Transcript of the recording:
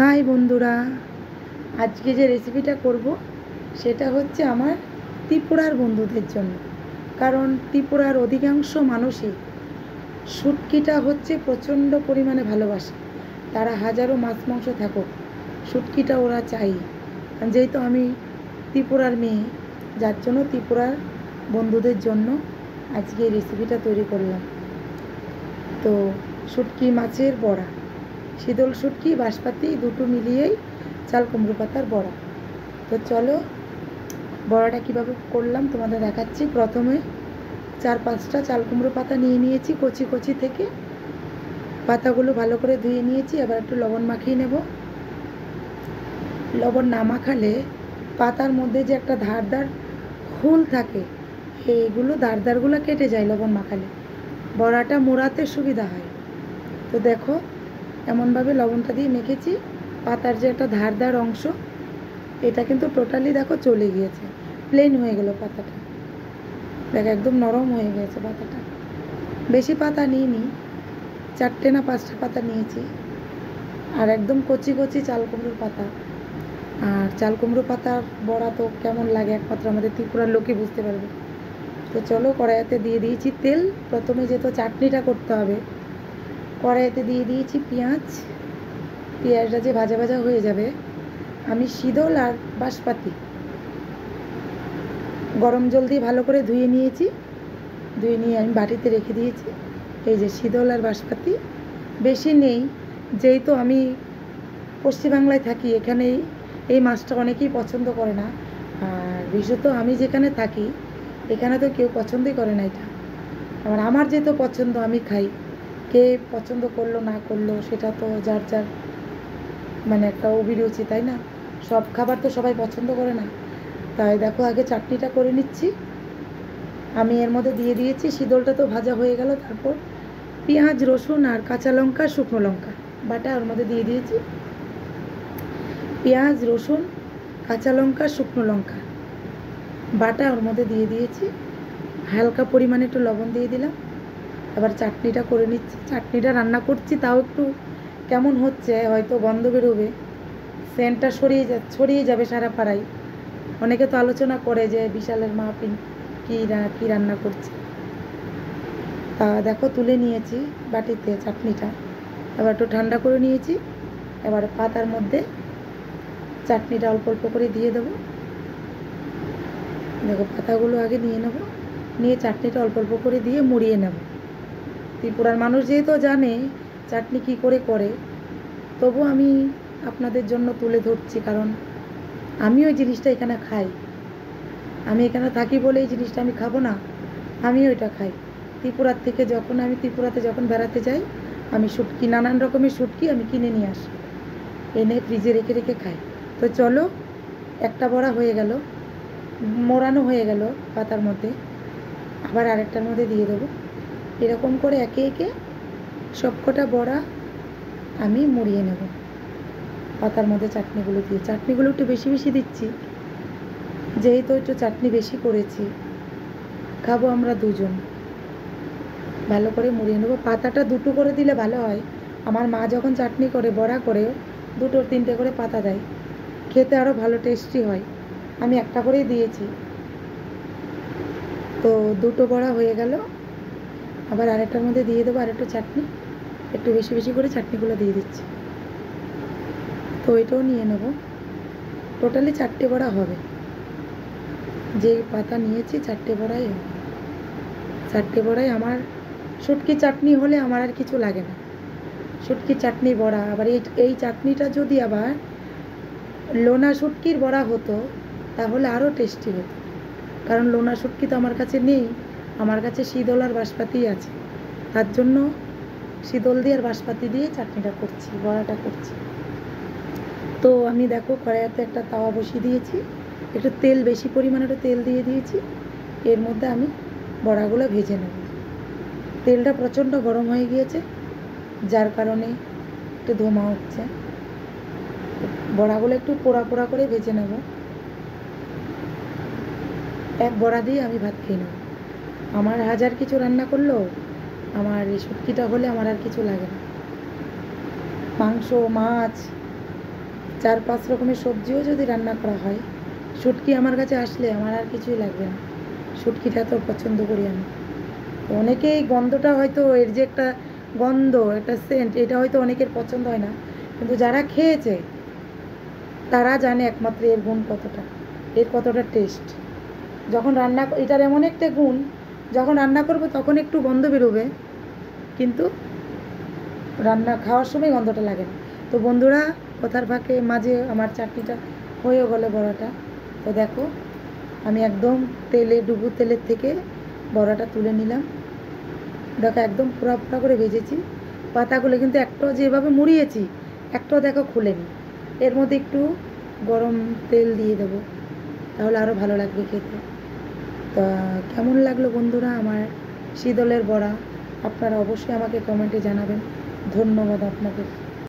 High বন্ধুরা, আজকে যে রেসিপিটা করব সেটা হচ্ছে আমার ত্রিপুরার বন্ধুদের জন্য। কারণ ত্রিপুরার অধিকাংশ মানুষই শুটকিটা হচ্ছে প্রচণ্ড পরিমাণে ভালোবাসে। তারা হাজারো মাছ মাংস থাকুক, শুটকিটা ওরা চাই। যেহেতু আমি ত্রিপুরার মেয়ে, যার জন্য ত্রিপুরার বন্ধুদের জন্য আজকে এই রেসিপিটা তৈরি করলাম। তো শুটকি মাছের বড়া, শীতল শুটকি বাঁশপাতি দুটো মিলিয়েই চাল কুমড়ো পাতার বড়া। তো চলো বড়াটা কীভাবে করলাম তোমাদের দেখাচ্ছি। প্রথমে 4-5টা চাল কুমড়ো পাতা নিয়ে নিয়েছি কচি কচি থেকে। পাতাগুলো ভালো করে ধুয়ে নিয়েছি। এবার একটু লবণ মাখিয়ে নেব। লবণ না মাখালে পাতার মধ্যে যে একটা ধারদার হুল থাকে, এইগুলো ধারদারগুলো কেটে যায় লবণ মাখালে, বড়াটা মোড়াতে সুবিধা হয়। তো দেখো এমনভাবে লবণটা দিয়ে মেখেছি। পাতার যে একটা ধারদার অংশ, এটা কিন্তু টোটালি দেখো চলে গিয়েছে, প্লেন হয়ে গেল পাতাটা। দেখো একদম নরম হয়ে গেছে পাতাটা। বেশি পাতা নিইনি, 4টে না 5টা পাতা নিয়েছি। আর একদম কচি কচি চাল কুমড়োর পাতা। আর চাল কুমড়ো পাতার বড়া তো কেমন লাগে একমাত্র আমাদের ত্রিপুরার লোকই বুঝতে পারবে। তো চলো কড়াইতে দিয়ে দিয়েছি তেল। প্রথমে যেহেতু চাটনিটা করতে হবে, কড়াইতে দিয়ে দিয়েছি পেঁয়াজ। পেঁয়াজটা যে ভাজা ভাজা হয়ে যাবে, আমি শীতল আর বাঁশপাতি গরম জল দিয়ে ভালো করে ধুয়ে নিয়েছি। ধুয়ে নিয়ে আমি বাটিতে রেখে দিয়েছি। এই যে শীতল আর বাঁশপাতি বেশি নেই, যেহেতু আমি পশ্চিমবাংলায় থাকি, এখানে এই মাছটা অনেকেই পছন্দ করে না। আর বিশেষত আমি যেখানে থাকি এখানে তো কেউ পছন্দই করে না এটা। আমার যেহেতু পছন্দ, আমি খাই। কে পছন্দ করলো না করলো সেটা তো যার যার মানে একটা অভিরুচি, তাই না? সব খাবার তো সবাই পছন্দ করে না। তাই দেখো আগে চাটনিটা করে নিচ্ছি। আমি এর মধ্যে দিয়ে দিয়েছি, শীতলটা তো ভাজা হয়ে গেল। তারপর পেঁয়াজ, রসুন আর কাঁচা লঙ্কা, শুকনো লঙ্কা বাটা ওর মধ্যে দিয়ে দিয়েছি। পেঁয়াজ, রসুন, কাঁচা লঙ্কা, শুকনো লঙ্কা বাটা ওর মধ্যে দিয়ে দিয়েছি। হালকা পরিমাণে একটু লবণ দিয়ে দিলাম। এবার চাটনিটা করে নিচ্ছি। চাটনিটা রান্না করছি, তাও একটু কেমন হচ্ছে, হয়তো গন্ধ বেরোবে, সেন্টটা ছড়িয়ে যাবে সারা পাড়ায়। অনেকে তো আলোচনা করে যে বিশালের মা কী রান্না করছে। তা দেখো তুলে নিয়েছি বাটিতে চাটনিটা। এবার একটু ঠান্ডা করে নিয়েছি। এবার পাতার মধ্যে চাটনিটা অল্প অল্প করে দিয়ে দেবো। দেখো পাতাগুলো আগে নিয়ে নেব, নিয়ে চাটনিটা অল্প অল্প করে দিয়ে মুড়িয়ে নেব। ত্রিপুরার মানুষ যেহেতু জানে চাটনি কী করে করে, তবু আমি আপনাদের জন্য তুলে ধরছি, কারণ আমি ওই জিনিসটা এখানে খাই। আমি এখানে থাকি বলে এই জিনিসটা আমি খাবো না, আমিও এটা খাই। ত্রিপুরার থেকে আমি ত্রিপুরাতে যখন বেড়াতে যাই, আমি শুটকি, নানান রকমের শুটকি আমি কিনে নিয়ে আসি, এনে ফ্রিজে রেখে রেখে খাই। তো চলো, একটা বড়া হয়ে গেল, মোড়ানো হয়ে গেল পাতার মধ্যে। আবার আরেকটার মধ্যে দিয়ে দেবো। এরকম করে একে একে সবকটা বড়া আমি মুড়িয়ে নেব পাতার মধ্যে চাটনিগুলো দিয়ে। চাটনিগুলো একটু বেশি বেশি দিচ্ছি, যেহেতু একটু চাটনি বেশি করেছি, খাবো আমরা দুজন। ভালো করে মুড়িয়ে নেবো। পাতাটা দুটো করে দিলে ভালো হয়। আমার মা যখন চাটনি করে, বড়া করে, 2-3টে করে পাতা দেয়, খেতে আরও ভালো টেস্টি হয়। আমি একটা করেই দিয়েছি। তো 2টো বড়া হয়ে গেল। আবার আরেকটার মধ্যে দিয়ে দেবো আরেকটু চাটনি। একটু বেশি বেশি করে চাটনিগুলো দিয়ে দিচ্ছি। তো এটাও নিয়ে নেব। টোটালি 4টে বড়া হবে। যে পাতা নিয়েছি 4টে বড়াই হবে। 4টে বড়াই আমার শুটকি চাটনি হলে আমার আর কিছু লাগে না। শুটকি চাটনি বড়া, আবার এই চাটনিটা যদি আবার লোনা শুটকির বড়া হতো তাহলে আরও টেস্টি হতো। কারণ লোনা শুটকি তো আমার কাছে নেই, আমার কাছে শীতল আর বাঁশপাতি আছে। তার জন্য শীতল দিয়ে আর বাঁশপাতি দিয়ে চাটনিটা করছি, বড়াটা করছি। তো আমি দেখো কড়াইতে একটা তাওয়া বসিয়ে দিয়েছি, একটু তেল, বেশি পরিমাণে একটু তেল দিয়ে দিয়েছি। এর মধ্যে আমি বড়াগুলো ভেজে নেব। তেলটা প্রচণ্ড গরম হয়ে গিয়েছে, যার কারণে একটু ধোঁয়া হচ্ছে। বড়াগুলো একটু পোড়া পোড়া করে ভেজে নেব। এক বড়া দিয়ে আমি ভাত খেয়ে নেব। আমার হাজার কিছু রান্না করলেও আমার এই শুটকিটা হলে আমার আর কিছু লাগে না। মাংস, মাছ 4-5 রকমের সবজিও যদি রান্না করা হয়, শুটকি আমার কাছে আসলে আমার আর কিছুই লাগবে না। শুটকিটা এত পছন্দ করি আমি। তো অনেকেই গন্ধটা হয়তো, এর যে একটা গন্ধ, একটা সেন্ট, এটা হয়তো অনেকের পছন্দ হয় না, কিন্তু যারা খেয়েছে তারা জানে একমাত্র এর গুণ কতটা, এর কতটা টেস্ট। যখন রান্না, এটার এমন একটা গুণ, যখন রান্না করবো তখন একটু গন্ধ বেরোবে, কিন্তু রান্না খাওয়ার সময় গন্ধটা লাগে না। তো বন্ধুরা, কথার ফাঁকে মাঝে আমার চাটনিটা হয়েও গেলো, বড়াটা। তো দেখো, আমি একদম ডুবো তেলের থেকে বড়াটা তুলে নিলাম। দেখো একদম পোড়া পোড়া করে ভেজেছি। পাতাগুলো কিন্তু একটাও, যেভাবে মুড়িয়েছি, একটাও দেখো খুলেনি। এর মধ্যে একটু গরম তেল দিয়ে দেবো, তাহলে আরও ভালো লাগবে খেতে। তা কেমন লাগলো বন্ধুরা আমার শীতলের বড়া, আপনারা অবশ্যই আমাকে কমেন্টে জানাবেন। ধন্যবাদ আপনাদের।